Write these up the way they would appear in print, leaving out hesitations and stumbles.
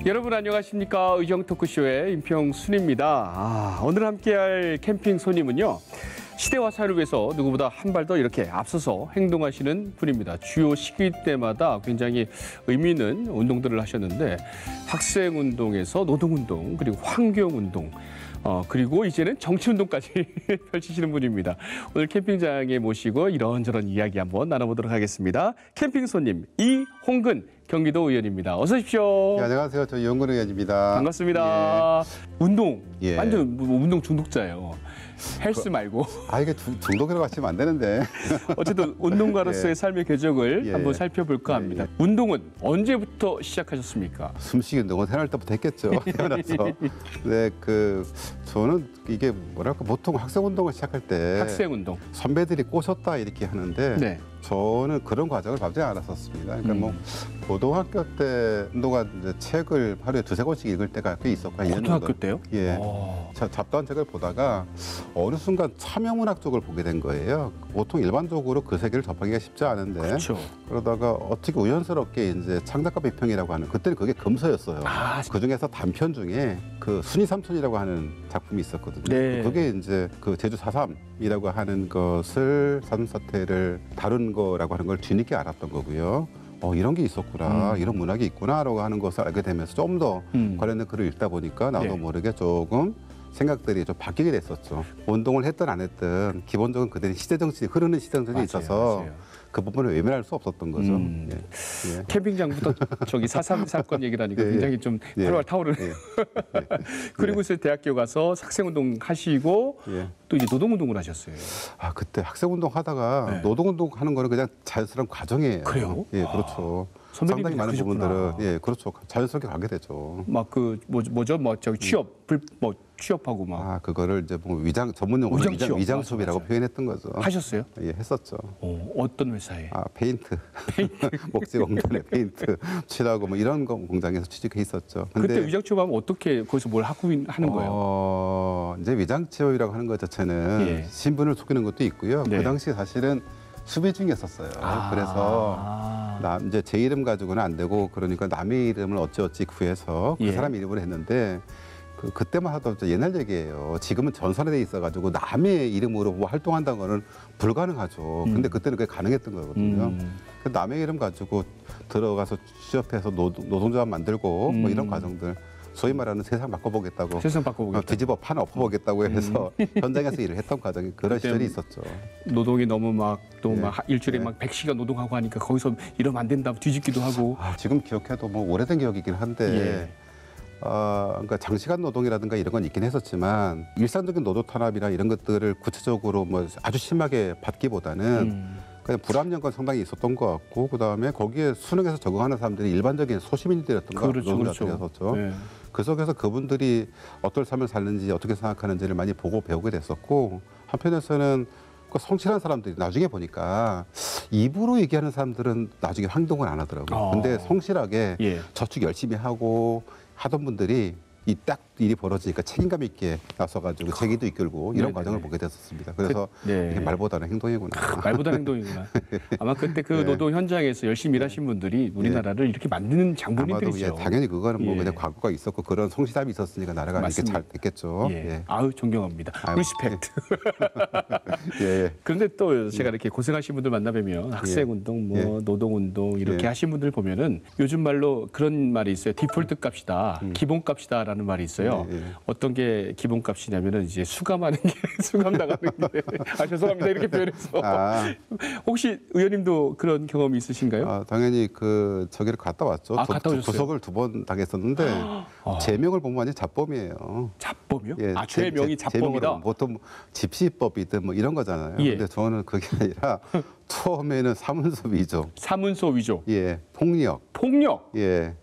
여러분 안녕하십니까? 의정 토크쇼의 임평순입니다. 오늘 함께할 캠핑 손님은요. 시대와 사회를 위해서 누구보다 한 발 더 이렇게 앞서서 행동하시는 분입니다. 주요 시기 때마다 굉장히 의미 있는 운동들을 하셨는데 학생운동에서 노동운동 그리고 환경운동 그리고 이제는 정치운동까지 펼치시는 분입니다. 오늘 캠핑장에 모시고 이런저런 이야기 한번 나눠보도록 하겠습니다. 캠핑 손님 이홍근 경기도 의원입니다. 어서 오십시오. 네, 안녕하세요. 저 이홍근 의원입니다. 반갑습니다. 예. 운동, 예. 완전 운동 중독자예요. 헬스 말고. 이게 중독이라고 하시면 안 되는데. 어쨌든 운동가로서의 예. 삶의 궤적을 예. 한번 살펴볼까 합니다. 운동은 언제부터 시작하셨습니까? 숨쉬기 운동은 태어날 때부터 했겠죠. 태어나서. 네, 저는 이게 뭐랄까 보통 학생 운동을 시작할 때 학생운동. 선배들이 꼬셨다 이렇게 하는데 네. 저는 그런 과정을 밟지 않았었습니다. 그러니까 뭐 고등학교 때 운동화 책을 하루에 두세 권씩 읽을 때가 꽤 있었고 고등학교 때요? 예. 잡다한 책을 보다가 어느 순간 참여문학 쪽을 보게 된 거예요. 보통 일반적으로 그 세계를 접하기가 쉽지 않은데 그렇죠. 그러다가 어떻게 우연스럽게 이제 창작가 비평이라고 하는 그때는 그게 금서였어요. 그 중에서 단편 중에 그 순이 삼촌이라고 하는 작품이 있었거든요. 네. 그게 이제 그 제주 4.3이라고 하는 것을 사슴 사태를 다룬 거라고 하는 걸 뒤늦게 알았던 거고요. 이런 게 있었구나, 이런 문학이 있구나라고 하는 것을 알게 되면서 좀 더 관련된 글을 읽다 보니까 나도 네. 모르게 조금 생각들이 좀 바뀌게 됐었죠. 운동을 했든 안 했든 기본적으로 그들이 시대정신이 흐르는 시대정신이 있어서 맞아요. 그 부분을 외면할 수 없었던 거죠. 예. 예. 캠핑장부터 저기 4.3 사건 얘기를 하니까 예, 예. 굉장히 좀 예. 활활 타오르는. 예. 그리고 이제 대학교 가서 학생운동 하시고 예. 또 이제 노동운동을 하셨어요. 그때 학생운동 하다가 네. 노동운동 하는 거는 그냥 자연스러운 과정이에요. 그래요? 예, 그렇죠. 선배님들이 상당히 많은 그러셨구나. 부분들은 예, 그렇죠. 자연스럽게 가게 되죠. 막 뭐죠? 저기 취업하고 막 그거를 이제 뭐 전문 용어로 취업. 위장 수업이라고 맞아. 표현했던 거죠. 하셨어요? 예, 했었죠. 어떤 회사에? 페인트. 목재 공단에 페인트 칠하고 뭐 이런 거 공장에서 취직해 있었죠. 그때 위장 취업하면 어떻게 거기서 뭘 하고 하는 거예요? 이제 위장 취업이라고 하는 것 자체는 예. 신분을 속이는 것도 있고요. 네. 그 당시 사실은 수배 중이었었어요. 그래서 이제 제 이름 가지고는 안 되고 그러니까 남의 이름을 어찌어찌 구해서 그 예. 사람 이름으로 했는데 그때만 하더라도 옛날 얘기예요. 지금은 전산화돼 있어가지고 남의 이름으로 뭐 활동한다는 거는 불가능하죠. 근데 그때는 그게 가능했던 거거든요. 그 남의 이름 가지고 들어가서 취업해서 노동조합 만들고 뭐 이런 과정들. 소위 말하는 세상 바꿔보겠다고. 세상 바꿔보겠다. 뒤집어 판 엎어보겠다고 해서 현장에서 일을 했던 과정이 그런 시절이 있었죠. 노동이 너무 막 또 막 예. 일주일에 예. 막 100시간 노동하고 하니까 거기서 이러면 안 된다 뒤집기도 하고. 지금 기억해도 뭐 오래된 기억이긴 한데 그러니까 장시간 노동이라든가 이런 건 있긴 했었지만 일상적인 노동 탄압이나 이런 것들을 구체적으로 뭐 아주 심하게 받기보다는 그냥 불합리한 건 상당히 있었던 것 같고 그다음에 거기에 수능에서 적응하는 사람들이 일반적인 소시민들이었던 것 같아요. 노동자들이었었죠. 네. 그 속에서 그분들이 어떤 삶을 살는지 어떻게 생각하는지를 많이 보고 배우게 됐었고 한편에서는 그 성실한 사람들이 나중에 보니까 입으로 얘기하는 사람들은 나중에 행동을 안 하더라고요. 근데 성실하게 예. 저축 열심히 하고 하던 분들이 이 딱 일이 벌어지니까 책임감 있게 나서가지고 제기도 이끌고 이런 네네네. 과정을 보게 됐었습니다. 그래서 네. 이게 말보다는 행동이구나. 말보다 행동이구나. 아마 그때 그 노동 현장에서 열심히 일하신 분들이 우리나라를 이렇게 만드는 아마도 장본인들이죠. 당연히 그거는 뭐 예. 그냥 과거가 있었고 그런 성실함이 있었으니까 나라가 이렇게 잘 됐겠죠. 예. 아유 존경합니다. 리스펙트. 예. 그런데 또 제가 이렇게 고생하신 분들 만나뵈면 학생운동, 뭐 노동운동 이렇게 하신 분들 보면은 요즘 말로 그런 말이 있어요. 디폴트 값이다, 기본값이다라는 말이 있어요. 어떤 게 기본값이냐면은 이제 수감하는 게 수감당하는 게 죄송합니다 이렇게 표현해서 혹시 의원님도 그런 경험이 있으신가요? 당연히 저기를 갔다 왔죠. 갔다 오셨어요? 구속을 2번 당했었는데 제명을 보면 완전 잡범이에요. 잡범이요? 예, 죄명이 잡범이다. 보통 집시법이든 뭐 이런 거잖아요. 예. 근데 저는 그게 아니라 처음에는 사문서 위조. 사문서 위조. 예, 폭력. 예.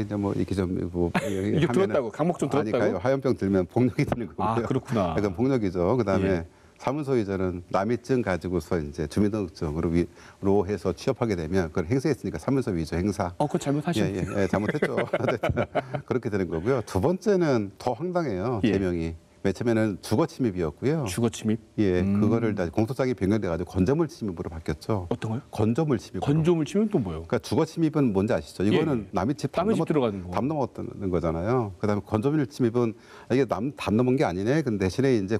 이제 뭐 이렇게 뭐 이게 들었다고 강목 좀 들었다고? 화염병 들면 폭력이 드는 거고요. 그렇구나. 약간 폭력이죠. 그다음에 사문서 이전은 남의 증 가지고서 이제 주민등록증으로 해서 취업하게 되면 그걸 행사했으니까 사문서 위조 행사. 그거 잘못하신. 예, 잘못했죠. 그렇게 되는 거고요. 두 번째는 더 황당해요. 예. 개명이. 맨 처음에는 주거 침입이었고요. 주거 침입? 예, 그거를 다 공소장이 변경돼가지고 건조물 침입으로 바뀌었죠. 어떤 거요? 건조물 침입. 건조물 침입은 또 뭐예요? 그러니까 주거 침입은 뭔지 아시죠? 이거는 예. 남의 집 남의 집 들어가는 거. 담 넘었다는 거잖아요. 그다음에 건조물 침입은 이게 담 넘은 게 아니네. 근데 대신에 이제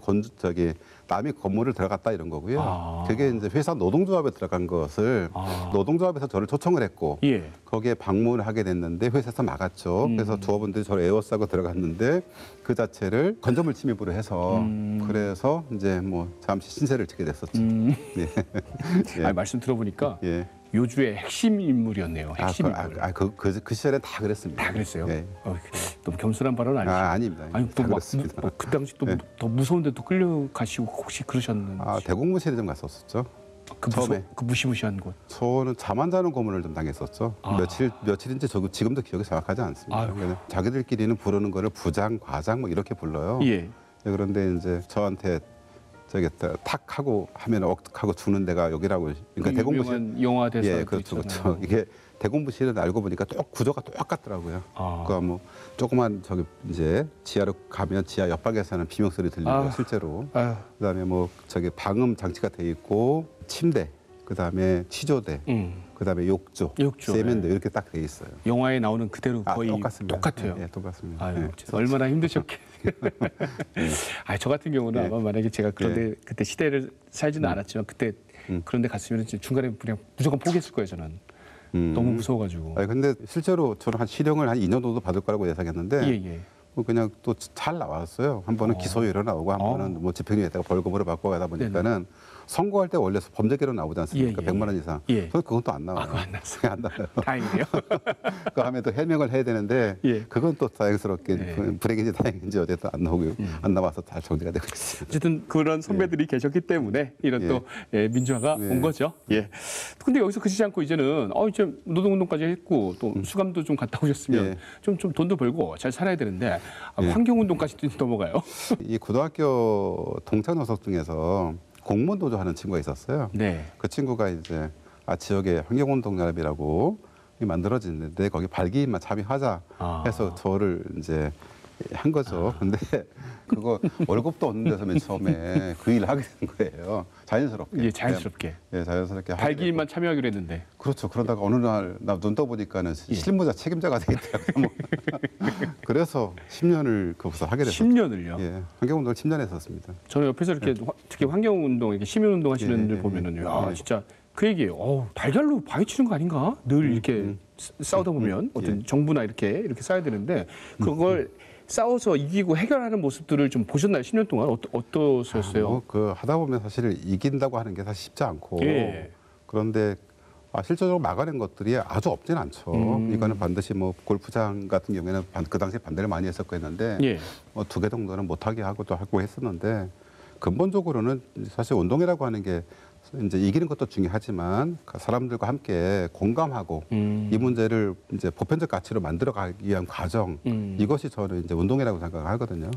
남의 건물을 들어갔다 이런 거고요. 그게 이제 회사 노동조합에 들어간 것을 노동조합에서 저를 초청을 했고 예. 거기에 방문을 하게 됐는데 회사에서 막았죠. 그래서 조합원들이 저를 에워싸고 들어갔는데 그 자체를 건조물 침입으로 해서 그래서 이제 뭐 잠시 신세를 지게 됐었죠. 예. 예. 아니, 말씀 들어보니까 예. 요주의 핵심 인물이었네요. 핵심 인물. 그 시절에 다 그랬습니다. 다 그랬어요? 예. 너무 겸손한 발언 아니죠? 아닙니다. 아니 다 또막 그랬습니다. 그 당시 또 더 무서운데 또 끌려가시고 혹시 그러셨는지. 대공무실에 좀 갔었었죠. 그 처음에. 그 무시무시한 곳. 저는 잠 안 자는 고문을 좀 당했었죠. 며칠인지 지금도 기억이 정확하지 않습니다. 자기들끼리는 부르는 거를 부장, 과장 뭐 이렇게 불러요. 예. 네, 그런데 이제 저한테 탁 하고 하면 억하고 죽는 데가 여기라고. 그러니까 대공무실 영화 대사. 예, 그렇죠. 이게 대공무실은 알고 보니까 구조가 똑같더라고요. 그러니까 뭐 조그만 이제 지하로 가면 지하 옆방에서는 비명 소리 들리고 실제로. 그다음에 뭐 방음 장치가 돼 있고 침대, 그다음에 취조대, 그다음에 욕조, 세면대 이렇게 딱 돼 있어요. 영화에 나오는 그대로 거의 똑같아요. 예, 똑같습니다. 아유, 예. 얼마나 힘드셨겠. 저 같은 경우는 아마 만약에 제가 그때 시대를 살지는 않았지만 그때 그런데 갔으면 중간에 그냥 무조건 포기했을 거예요. 저는 너무 무서워가지고. 근데 실제로 저는 실형을 한 2년 정도 받을 거라고 예상했는데 뭐 그냥 또 잘 나왔어요. 한 번은 기소유예로 나오고 한 번은 뭐 집행유예에다가 벌금으로 받고 가다 보니까는 선고할 때 원래 범죄계로 나오지 않습니까? 100만 원 이상. 저는 그건 또 안 나와요. 그거 안 나왔어요. 안 나와요. 다행이네요. 그 하면 또 해명을 해야 되는데 그건 또 다행스럽게 불행인지 다행인지 어쨌든 안 나오고 안 나와서 잘 정리가 되고 있습니다. 어쨌든 그런 선배들이 계셨기 때문에 이런 또 민주화가 온 거죠. 근데 여기서 그치지 않고 이제는 이제 노동운동까지 했고 또 수감도 좀 갔다 오셨으면 좀 돈도 벌고 잘 살아야 되는데 환경운동까지 넘어가요. 이 고등학교 동창 녀석 중에서 공무원 노조 하는 친구가 있었어요. 그 친구가 이제 지역에 환경운동연합이라고 만들어지는데 거기 발기인만 참여하자 해서 저를 이제 한 거죠. 근데 그거 월급도 없는 데서 맨 처음에 그 일을 하게 된 거예요. 자연스럽게. 자연스럽게. 자연스럽게. 발기인만 참여하기로 했는데. 그렇죠. 그러다가 어느 날 나 눈 떠보니까는 실무자 책임자가 돼 있더라고요. 그래서 10년을 거기서 하게 됐어요. 10년을요? 예. 환경운동을 10년 했었습니다. 저는 옆에서 이렇게 특히 환경운동, 이렇게 시민운동 하시는 분들 보면은요. 진짜 그 얘기예요. 달걀로 바위 치는 거 아닌가? 늘 이렇게 싸우다 보면 어떤 정부나 이렇게 싸야 되는데 그걸 싸워서 이기고 해결하는 모습들을 좀 보셨나요? 10년 동안 어떠셨어요? 하다 보면 사실 이긴다고 하는 게 사실 쉽지 않고 그런데 실질적으로 막아낸 것들이 아주 없진 않죠. 이거는 반드시 뭐 골프장 같은 경우에는 그 당시에 반대를 많이 했었고 했는데 뭐 2개 정도는 못하게 하고도 하고 했었는데 근본적으로는 사실 운동이라고 하는 게 이제 이기는 것도 중요하지만 사람들과 함께 공감하고 이 문제를 이제 보편적 가치로 만들어가기 위한 과정 이것이 저는 이제 운동이라고 생각하거든요.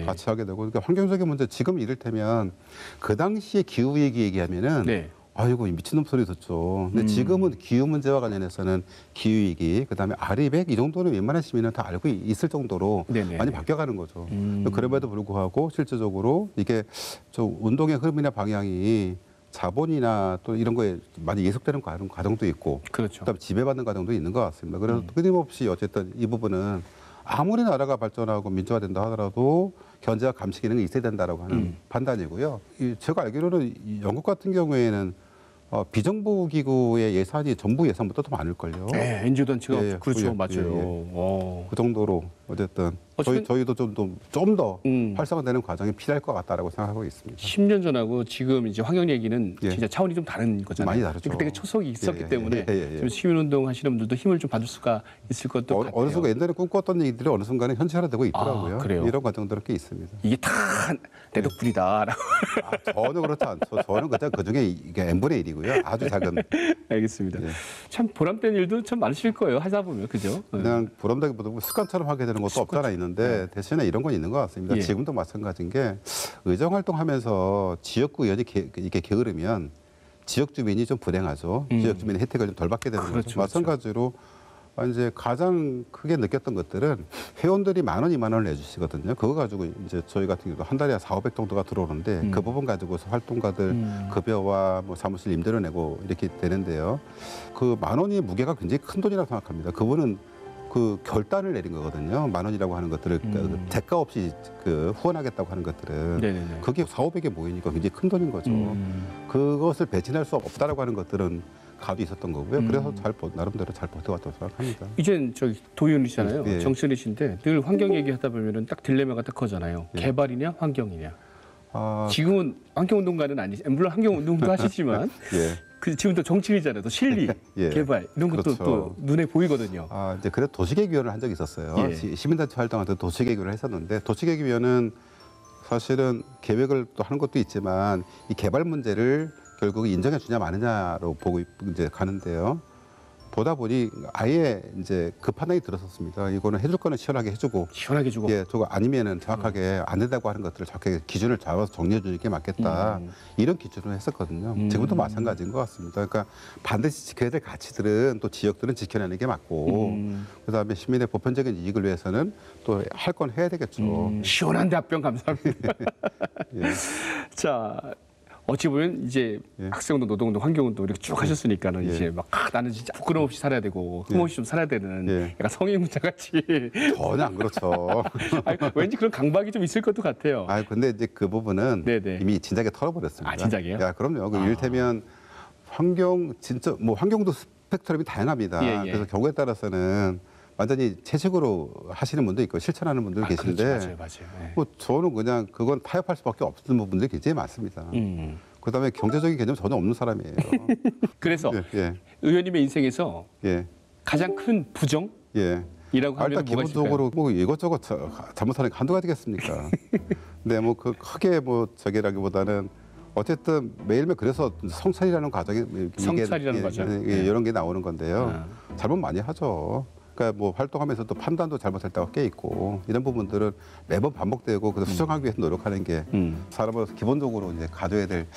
같이 하게 되고 그러니까 환경적인 문제 지금 이를테면 그 당시에 기후 위기 얘기하면은 아이고 미친놈 소리 듣죠. 근데 지금은 기후 문제와 관련해서는 기후 위기 그다음에 아리백 이 정도는 웬만한 시민은 다 알고 있을 정도로 많이 바뀌어가는 거죠. 그럼에도 불구하고 실질적으로 이게 저 운동의 흐름이나 방향이 자본이나 또 이런 거에 많이 예속되는 과정도 있고 그다음에 지배받는 과정도 있는 것 같습니다. 그래서 끊임없이 어쨌든 이 부분은 아무리 나라가 발전하고 민주화된다 하더라도 견제와 감시 기능이 있어야 된다라고 하는 판단이고요. 제가 알기로는 영국 같은 경우에는 비정부 기구의 예산이 정부 예산보다 더 많을걸요. NGO 단체가 그렇죠, 맞아요. 그 정도로 어쨌든 저희도 좀 더 활성화되는 과정이 필요할 것 같다라고 생각하고 있습니다. 10년 전하고 지금 이제 환경 얘기는 진짜 차원이 좀 다른 거잖아요. 많이 다르죠. 그때 초석이 있었기 때문에 지금 시민운동 하시는 분들도 힘을 좀 받을 수가 있을 것도 같아요. 어느 순간 옛날에 꿈꿨던 얘기들이 어느 순간에 현실화되고 있더라고요. 그래요? 이런 과정들은 꽤 있습니다. 이게 다 내 덕분이다라고. 전혀 그렇지 않죠. 저는 그냥 그중에 이게 n분의 1이고요. 아주 작은. 알겠습니다. 참 보람된 일도 참 많으실 거예요. 하다 보면 그죠? 그냥 보람되기보다 습관처럼 하게 되는 것도 없잖아 있는데 있었는데 대신에 이런 건 있는 것 같습니다. 예. 지금도 마찬가지인 게 의정 활동하면서 지역구 의원이 이렇게 게으르면 지역 주민이 좀 불행하죠. 지역 주민의 혜택을 좀 덜 받게 되는 그렇죠, 거죠. 마찬가지로 이제 가장 크게 느꼈던 것들은 회원들이 10,000원, 20,000원을 내주시거든요. 그거 가지고 이제 저희 같은 경우도 한 달에 400, 500 정도가 들어오는데 그 부분 가지고서 활동가들 급여와 뭐 사무실 임대료 내고 이렇게 되는데요. 그 10,000원의 무게가 굉장히 큰 돈이라고 생각합니다. 그분은 그 결단을 내린 거거든요. 10,000원이라고 하는 것들을 그 대가 없이 그 후원하겠다고 하는 것들은 네네네. 그게 400, 500에 모이니까 굉장히 큰 돈인 거죠. 그것을 배신할 수 없다라고 하는 것들은 가도 있었던 거고요. 그래서 나름대로 잘 버텨왔다고 생각합니다. 이젠 저기 도의원이시잖아요. 예. 정치인이신데 늘 환경 얘기하다 보면은 딱 딜레마가 딱 거잖아요. 예. 개발이냐 환경이냐. 아, 지금은 환경운동가는 아니시. 물론 환경운동도 하시지만 예. 그 지금 또 정치인이잖아요. 또 실리, 예. 개발 이런 것도 그렇죠. 또 눈에 보이거든요. 아, 이제 그래 도시계기위원을 한 적이 있었어요. 예. 시민단체 활동할 때 도시계기위를 했었는데 도시계기위원은 사실은 계획을 또 하는 것도 있지만 이 개발 문제를 결국 인정해 주냐 마느냐로 보고 이제 가는데요. 보다 보니 아예 이제 그 판단이 들었었습니다. 이거는 해줄 거는 시원하게 해주고, 시원하게 주고. 예, 저거 아니면은 정확하게 안 된다고 하는 것들을 정확하게 기준을 잡아서 정리해 주는 게 맞겠다. 이런 기준을 했었거든요. 지금도 마찬가지인 것 같습니다. 그러니까 반드시 지켜야 될 가치들은 또 지역들은 지켜내는 게 맞고, 그다음에 시민의 보편적인 이익을 위해서는 또 할 건 해야 되겠죠. 시원한 답변 감사합니다. 예. 자, 어찌 보면 이제 예. 학생운동, 노동운동, 환경운동 이렇게 쭉 하셨으니까는 예. 이제 막 나는 진짜 부끄럼 없이 살아야 되고 흠없이 좀 살아야 되는 예. 약간 성인문자 같이 전혀 안 그렇죠. 아니, 왠지 그런 강박이 좀 있을 것도 같아요. 아, 근데 이제 그 부분은 네네. 이미 진작에 털어버렸습니다. 아, 진작에요? 야, 그럼요. 그 이를테면 환경 진짜 뭐 환경도 스펙트럼이 다양합니다. 예, 예. 그래서 경우에 따라서는 완전히 채식으로 하시는 분도 있고 실천하는 분들 계신데, 그렇죠. 맞아요. 예. 뭐 저는 그냥 그건 타협할 수밖에 없는 부분들이 굉장히 많습니다. 그다음에 경제적인 개념 전혀 없는 사람이에요. 그래서 예, 의원님의 인생에서 예, 가장 큰 부정이라고 예. 하면 일단 뭐가 있을까요? 기본적으로 뭐 이것저것 잘못하는 게 한두 가지겠습니까? 근데 뭐 그 크게 뭐 저기라기보다는 어쨌든 매일매일 그래서 성찰이라는 과정이 성찰이라는 과정. 이런 게 나오는 건데요. 잘못 많이 하죠. 그러니까 뭐 활동하면서 또 판단도 잘못할 때가 꽤 있고 이런 부분들은 매번 반복되고 그래서 수정하기 위해서 노력하는 게 사람으로서 기본적으로 이제 가져야 될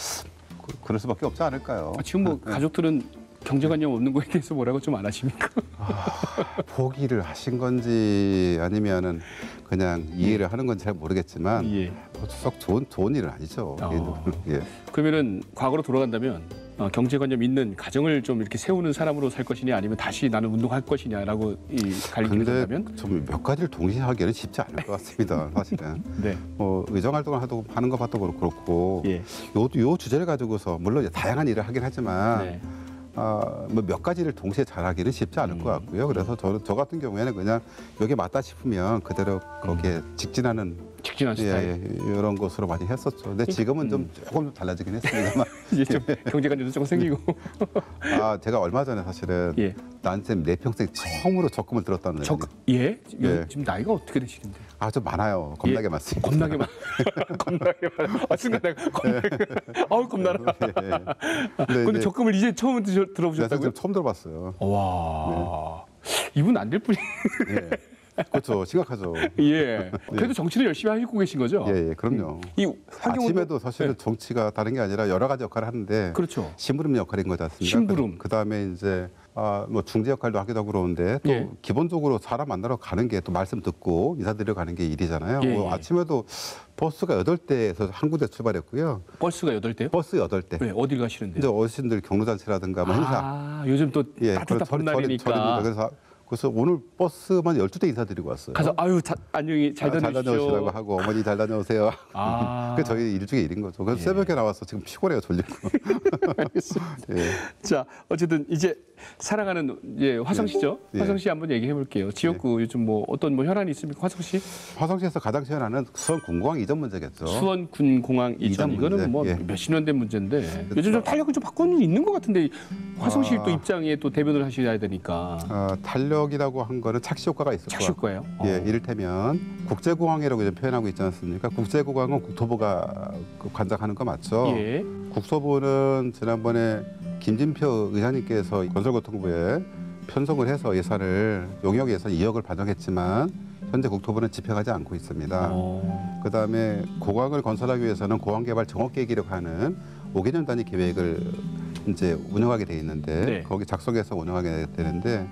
그럴 수밖에 없지 않을까요? 지금 뭐 가족들은 경제관념 없는 거에 대해서 뭐라고 좀 안 하십니까? 포기를 하신 건지 아니면은 그냥 이해를 하는 건지 잘 모르겠지만 예. 썩 좋은 일은 아니죠. 예. 그러면은 과거로 돌아간다면 경제관념 있는 가정을 좀 이렇게 세우는 사람으로 살 것이냐 아니면 다시 나는 운동할 것이냐라고 이 갈림길을 근데 된다면 좀 몇 가지를 동시에 하기는 쉽지 않을 것 같습니다. 사실은. 네. 뭐 의정 활동을 하는 것 봐도 그렇고 예. 요 주제를 가지고서 물론 이제 다양한 일을 하긴 하지만 네. 뭐 몇 가지를 동시에 잘하기는 쉽지 않을 것 같고요. 그래서 저 같은 경우에는 그냥 여기 맞다 싶으면 그대로 거기에 직진하는 직진한 스타일. 이런 것으로 많이 했었죠. 근데 지금은 좀 조금 달라지긴 했습니다만. 이제 좀 경제관념도 조금 생기고. 제가 얼마 전에 사실은 예. 나한테 내 평생 처음으로 적금을 들었다는 예? 예. 지금 나이가 어떻게 되시는데? 좀 많아요. 겁나게 예. 많습니다. 겁나게 많. 겁나게 많. 순간 내가 겁나게. 아우 겁나라. 근데 적금을 이제 처음 제가 들어보셨다고요? 지금 처음 들어봤어요. 와. 이분 안 될 뿐이. 예. 그렇죠. 심각하죠. 예. 그래도 정치를 열심히 하고 계신 거죠? 예, 그럼요. 이 환경운동- 아침에도 사실은 네. 정치가 다른 게 아니라 여러 가지 역할을 하는데 그렇죠. 심부름 역할인 거지 않습니까? 심부름. 그다음에 이제 뭐 중재 역할도 하기도 하고 그러는데 또 예. 기본적으로 사람 만나러 가는 게 또 말씀 듣고 인사드리러 가는 게 일이잖아요. 예, 뭐 예. 아침에도 버스가 8대에서 한 군데 출발했고요. 버스가 8대요? 버스 8대. 네, 어딜 가시는데요? 이제 어르신들 경로잔치라든가 뭐 행사. 요즘 또 예, 따뜻한 절입니다. 봄날이니까. 그래서 오늘 버스만 12대 인사드리고 왔어요. 가서 아유 안녕히 잘 잘 다녀오십시오. 다녀오시라고 하고 어머니 잘 다녀오세요. 아. 그 저희 일 중에 일인 거죠. 그래서 예. 새벽에 나와서 지금 피곤해요, 졸리고. 알겠습니다. 예. 자, 어쨌든 이제 사랑하는 화성시죠. 예. 화성시 한번 얘기해 볼게요. 지역구 요즘 뭐 어떤 뭐 현안이 있습니까? 화성시? 화성시에서 가장 시원하는 수원 군공항 이전 문제겠죠. 수원 군공항 이전 이전 이거는 문제. 뭐 예. 몇십 년 된 문제인데 요즘 좀 탄력을 좀 바꾸는 게 있는 것 같은데 화성시 또 입장에 또 대변을 하셔야 되니까 탄력이라고 한 거는 착시 효과가 있을 착시 거예요. 효과예요. 예, 이를테면 국제공항이라고 이제 표현하고 있지 않습니까? 국제공항은 국토부가 관장하는 거 맞죠? 예. 국토부는 지난번에 김진표 의사님께서 건설교통부에 편성을 해서 예산을 용역 예산 2억을 반영했지만 현재 국토부는 집행하지 않고 있습니다. 그다음에 공항을 건설하기 위해서는 공항개발 정업계획이라고 하는 5개년 단위 계획을 이제 운영하게 돼 있는데 네. 거기 작성해서 운영하게 되는데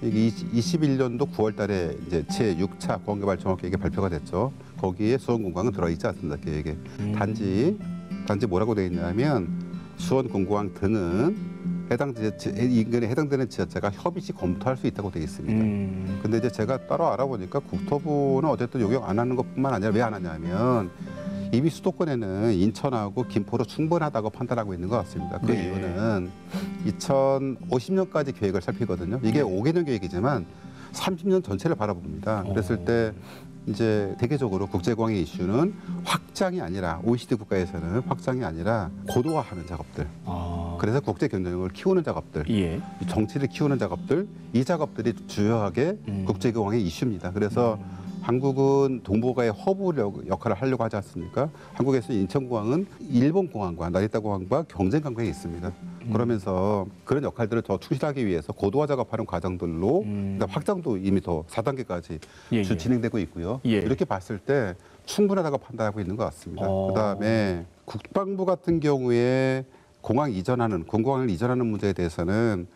이게 21년도 9월달에 이제 제 6차 공항개발 정업계획이 발표가 됐죠. 거기에 수원공항은 들어있지 않습니다. 계획에. 단지 뭐라고 돼 있냐면 수원공항 등은 해당 인근에 해당되는 지자체가 협의 시 검토할 수 있다고 돼 있습니다. 근데 이제 제가 따로 알아보니까 국토부는 어쨌든 용역 안 하는 것뿐만 아니라 왜 안 하냐면 이미 수도권에는 인천하고 김포로 충분하다고 판단하고 있는 것 같습니다. 그 네. 이유는 2050년까지 계획을 살피거든요. 이게 5개년 계획이지만 30년 전체를 바라봅니다. 그랬을 때 이제 대개적으로 국제공항의 이슈는 확장이 아니라 OECD 국가에서는 확장이 아니라 고도화하는 작업들. 그래서 국제 경쟁력을 키우는 작업들, 예. 정치를 키우는 작업들, 이 작업들이 주요하게 국제공항의 이슈입니다. 그래서 한국은 동북아의 허브 역할을 하려고 하지 않습니까? 한국에서 인천공항은 일본공항과 나리타공항과 경쟁 관계에 있습니다. 그러면서 그런 역할들을 더 충실하기 위해서 고도화 작업하는 과정들로 확장도 이미 더 4단계까지 예, 예. 진행되고 있고요. 예. 이렇게 봤을 때 충분하다고 판단하고 있는 것 같습니다. 그다음에 국방부 같은 경우에 공항을 이전하는 문제에 대해서는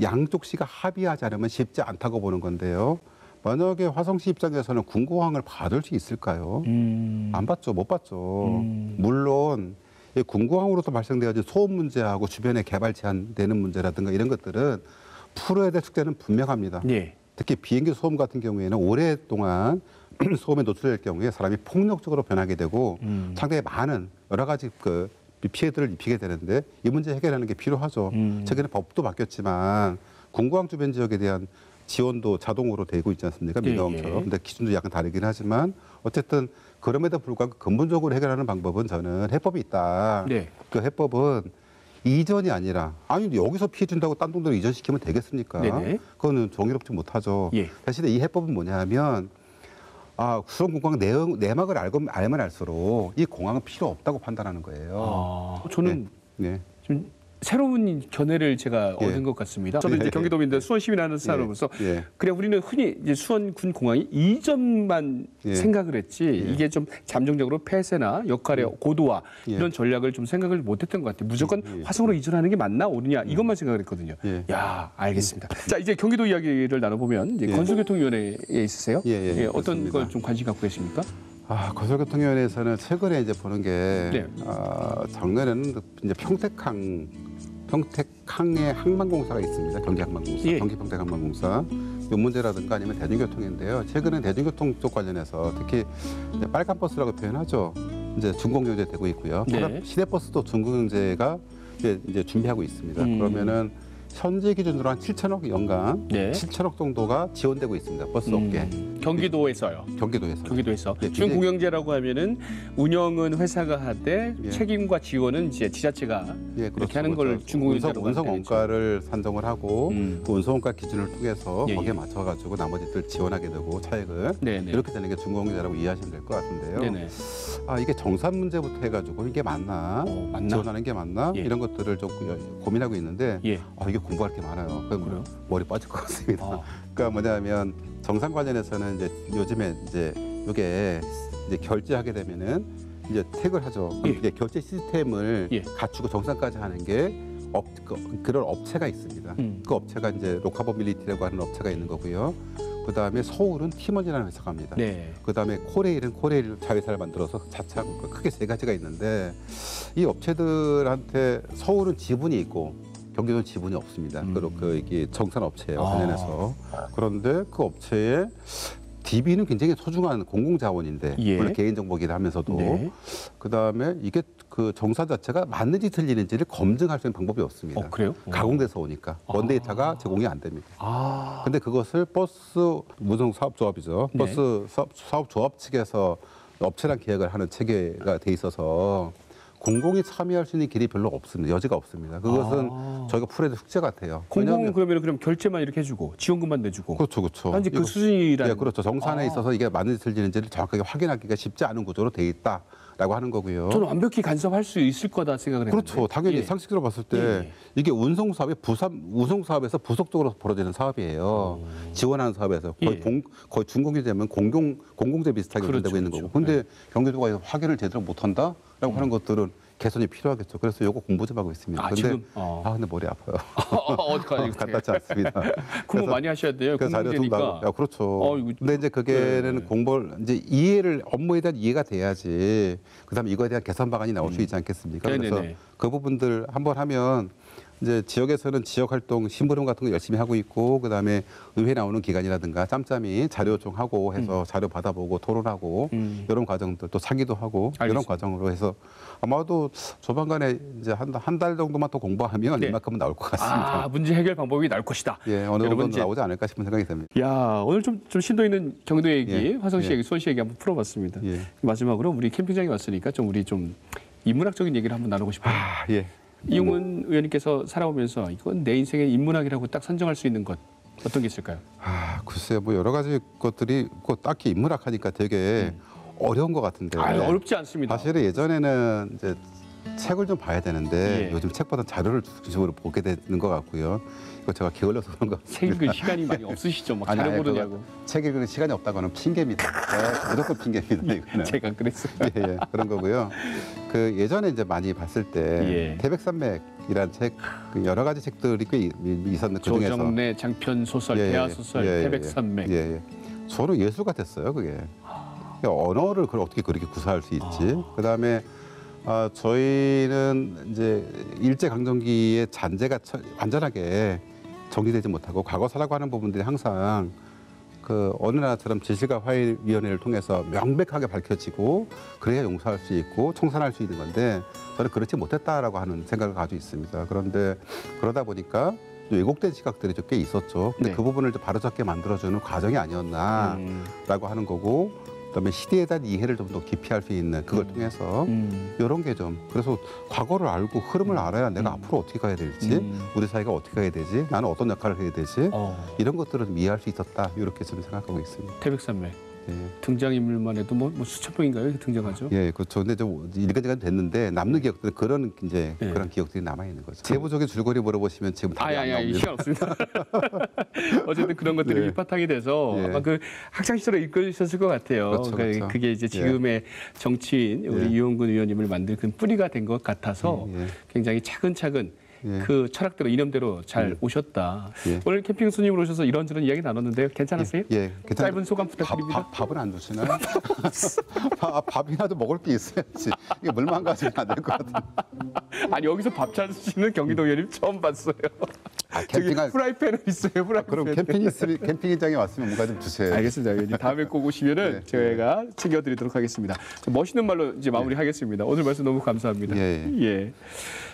양쪽 시가 합의하지 않으면 쉽지 않다고 보는 건데요. 만약에 화성시 입장에서는 군공항을 받을 수 있을까요? 안 받죠, 못 받죠. 물론 군공항으로서 발생되어진 소음 문제하고 주변에 개발 제한되는 문제라든가 이런 것들은 풀어야 될 숙제는 분명합니다. 예. 특히 비행기 소음 같은 경우에는 오랫동안 소음에 노출될 경우에 사람이 폭력적으로 변하게 되고 상당히 많은 여러 가지 그 피해들을 입히게 되는데 이 문제 해결하는 게 필요하죠. 최근에 법도 바뀌었지만 군공항 주변 지역에 대한 지원도 자동으로 되고 있지 않습니까? 민감처럼. 근데 기준도 약간 다르긴 하지만 어쨌든 그럼에도 불구하고 근본적으로 해결하는 방법은 저는 해법이 있다. 네. 그 해법은 이전이 아니라 아니 여기서 피해 준다고 딴 동네로 이전시키면 되겠습니까? 네네. 그거는 정의롭지 못하죠. 예. 사실 이 해법은 뭐냐면 수원공항 내막을 알면 알수록 이 공항은 필요 없다고 판단하는 거예요. 저는 네. 좀 새로운 견해를 제가 예. 얻은 것 같습니다. 저는 이제 예. 경기도민들 수원 시민하는 사람으로서 예. 그냥 우리는 흔히 이제 수원군 공항이 이전만 예. 생각을 했지 이게 좀 잠정적으로 폐쇄나 역할의 고도화 예. 이런 전략을 좀 생각을 못했던 것 같아요. 무조건 화성으로 이전하는 게 맞나 옳으냐 이것만 생각을 했거든요. 예. 야 알겠습니다. 자 이제 경기도 이야기를 나눠보면 이제 예. 건설교통위원회에 있으세요? 예, 어떤 그렇습니다. 걸 좀 관심 갖고 계십니까? 건설교통위원회에서는 최근에 이제 보는 게 네. 작년에는 이제 평택항에 항만공사가 있습니다. 경기항만공사, 예. 경기평택항만공사. 이 문제라든가 아니면 대중교통인데요. 최근에 대중교통 쪽 관련해서 특히 이제 빨간 버스라고 표현하죠. 이제 준공경제 되고 있고요. 네. 시내버스도 준공경제가 이제 준비하고 있습니다. 그러면은 현재 기준으로 한 7천억 연간 네. 7천억 정도가 지원되고 있습니다. 버스 업계 경기도에서요. 경기도에서. 경기도에서 예, 준공영제라고 하면은 운영은 회사가 하되 예. 책임과 지원은 이제 지자체가 이렇게 하는 걸 준공영제라고 운송 원가를 산정을 하고 음. 그 운송 원가 기준을 통해서 예, 거기에 예. 맞춰가지고 나머지들 지원하게 되고 차액을 네네. 이렇게 되는 게 준공영제라고 이해하시면 될 것 같은데요. 네네. 이게 정산 문제부터 해가지고 이게 맞나? 맞나? 지원하는 게 맞나? 예. 이런 것들을 좀 고민하고 있는데 예. 이게 공부할 게 많아요. 그래요? 머리 빠질 것 같습니다. 아. 그러니까 뭐냐면 정산 관련해서는 이제 요즘에 이제 이게 이제 결제하게 되면은 이제 태그를 하죠. 그럼 예. 이게 결제 시스템을 예. 갖추고 정산까지 하는 게 그런 업체가 있습니다. 그 업체가 이제 로카버밀리티라고 하는 업체가 있는 거고요. 그 다음에 서울은 티머지라는 회사가 합니다. 네. 그 다음에 코레일은 코레일 자회사를 만들어서 자체하고 크게 세 가지가 있는데 이 업체들한테 서울은 지분이 있고 경기도는 지분이 없습니다. 그리고 이게 정산 업체예요 관련해서. 그런데 그 업체의 DB는 굉장히 소중한 공공자원인데 예. 물론 개인정보이긴 하면서도 네. 그다음에 이게 그 정산 자체가 맞는지 틀리는지를 검증할 수 있는 방법이 없습니다. 그래요? 가공돼서 오니까 원데이터가 제공이 안 됩니다. 아. 근데 그것을 버스 무성 사업조합이죠. 네. 버스 사업조합 측에서 업체랑 계약을 하는 체계가 돼 있어서 공공이 참여할 수 있는 길이 별로 없습니다. 여지가 없습니다. 그것은 저희가 풀어야 될 숙제 같아요. 공공은 그럼 결제만 이렇게 해주고 지원금만 내주고. 그렇죠, 그렇죠. 현재 그 수준이라는. 예, 그렇죠. 정산에 있어서 이게 맞는지 틀리는지를 정확하게 확인하기가 쉽지 않은 구조로 돼 있다. 라고 하는 거고요. 저는 완벽히 간섭할 수 있을 거다 생각을 했는데. 그렇죠. 당연히 예. 상식적으로 봤을 때 예. 이게 운송 사업에서 부속적으로 벌어지는 사업이에요. 지원하는 사업에서 거의, 예. 거의 준공이 되면 공공재 비슷하게 그렇죠, 운영되고 있는 그렇죠. 거고. 근데 경기도가 확인을 제대로 못한다라고 하는 것들은 개선이 필요하겠죠. 그래서 요거 공부 좀 하고 있습니다. 아, 근데 지금? 근데 머리 아파요. 어떡하지? 같지 않습니다. 공부 많이 하셔야 돼요. 그래서 자료 좀 공부되니까. 야, 그렇죠. 이거 근데 이제 그게는 네. 공부를 이제 업무에 대한 이해가 돼야지 그다음에 이거에 대한 개선 방안이 나올 수 있지 않겠습니까? 네네네. 그래서 그 부분들 한번 하면 이제 지역에서는 지역 활동 심부름 같은 거 열심히 하고 있고 그다음에 의회 나오는 기관이라든가 짬짬이 자료 요청하고 해서 자료 받아보고 토론하고 이런 과정들 또 상의도 하고 이런 알겠습니다. 과정으로 해서 아마도 조만간에 이제 한 달 정도만 더 공부하면 네. 이만큼은 나올 것 같습니다. 아, 문제 해결 방법이 나올 것이다. 예, 어느 여러분 정도 이제 나오지 않을까 싶은 생각이 듭니다. 야, 오늘 좀 심도 있는 경도 얘기, 예. 화성시 예. 얘기, 수원시 얘기 한번 풀어봤습니다. 예. 마지막으로 우리 캠핑장에 왔으니까 우리 인문학적인 얘기를 한번 나누고 싶어요. 예. 이용훈 의원님께서 살아오면서 이건 내 인생의 인문학이라고 딱 선정할 수 있는 것 어떤 게 있을까요? 글쎄요, 뭐 여러 가지 것들이 딱히 인문학 하니까 되게 어려운 것 같은데. 어렵지 않습니다. 사실은 예전에는 이제 책을 좀 봐야 되는데 예. 요즘 책보다 자료를 중심으로 보게 되는 것 같고요. 이거 제가 게을러서 그런 것 책 같습니다. 읽을 시간이 많이 없으시죠? 막 아니, 자료 아니, 보느냐고. 책 읽을 시간이 없다고는 핑계입니다. 네, 무조건 핑계입니다. 이거는. 제가 그랬어요. 예, 그런 거고요. 그 예전에 이제 많이 봤을 때 예. 태백산맥이라는 책, 그 여러 가지 책들이 꽤 있었는데 그 중에서 조정래 장편 소설, 예, 대하 소설, 예, 예, 태백산맥. 예, 예. 저는 예술 같았어요, 그게. 언어를 그걸 어떻게 그렇게 구사할 수 있지? 그다음에 저희는 이제 일제 강점기의 잔재가 완전하게 정리되지 못하고 과거사라고 하는 부분들이 항상 그 어느 나라처럼 진실과 화해위원회를 통해서 명백하게 밝혀지고 그래야 용서할 수 있고 청산할 수 있는 건데 저는 그렇지 못했다라고 하는 생각을 가지고 있습니다. 그런데 그러다 보니까 왜곡된 시각들이 좀 꽤 있었죠. 근데 네. 그 부분을 좀 바로잡게 만들어주는 과정이 아니었나라고 하는 거고 그다음에 시대에 대한 이해를 좀 더 깊이 할 수 있는 그걸 통해서 이런 게 좀 그래서 과거를 알고 흐름을 알아야 내가 앞으로 어떻게 가야 될지 우리 사회가 어떻게 가야 되지 나는 어떤 역할을 해야 되지 이런 것들을 좀 이해할 수 있었다 이렇게 좀 생각하고 있습니다. 태백산맥. 예. 등장인물만 해도 뭐 수천 명인가요? 등장하죠? 예, 그렇죠. 근데 좀 일간지간 됐는데 남는 기억들은 그런 이제 예. 그런 기억들이 남아 있는 거죠. 세부적인 줄거리 물어보시면 지금 답이 안 이 나옵니다. 시간 없습니다. 어쨌든 그런 것들이 예. 밑바탕이 돼서 예. 아마 그 학창 시절에 이끌으셨을 것 같아요. 그렇죠, 그러니까 그렇죠. 그게 이제 지금의 정치인 우리 예. 이용근 의원님을 만들 그 뿌리가 된 것 같아서 예. 굉장히 차근차근 예. 그 철학대로 이념대로 잘 오셨다. 예. 오늘 캠핑 손님으로 오셔서 이런저런 이야기 나눴는데요. 괜찮았어요? 예, 짧은 소감 부탁드립니다. 밥은 안 주시나요? 밥이라도 먹을 게 있어야지. 이게 물만 가지면 안 될 것 같은데. 아니 여기서 밥 찾으시는 경기도 의원님 처음 봤어요. 저기 캠핑할 프라이팬은 있어요. 프라이팬. 그럼 캠핑장에 왔으면 뭔가 좀 주세요. 알겠습니다. 의원님. 다음에 꼭 오시면은 네. 저희가 챙겨드리도록 하겠습니다. 자, 멋있는 말로 이제 마무리하겠습니다. 오늘 말씀 너무 감사합니다. 예.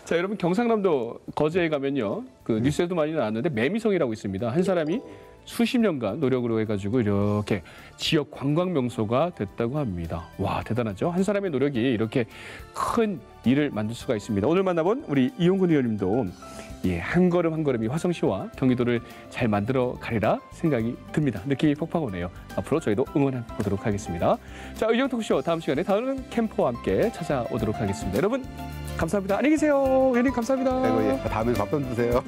자, 여러분 경상남도 거제에 가면요, 그 뉴스에도 많이 나왔는데 매미성이라고 있습니다. 한 사람이 수십 년간 노력으로 해가지고 이렇게 지역 관광 명소가 됐다고 합니다. 와, 대단하죠? 한 사람의 노력이 이렇게 큰 일을 만들 수가 있습니다. 오늘 만나본 우리 이용근 의원님도 한 걸음 한 걸음이 화성시와 경기도를 잘 만들어 가리라 생각이 듭니다. 느낌이 팍팍 오네요. 앞으로 저희도 응원해 보도록 하겠습니다. 자, 의정 토크쇼 다음 시간에 다른 캠퍼와 함께 찾아오도록 하겠습니다. 여러분 감사합니다. 안녕히 계세요. 의원님 감사합니다. 아이고, 예. 다음에 밥 좀 주세요.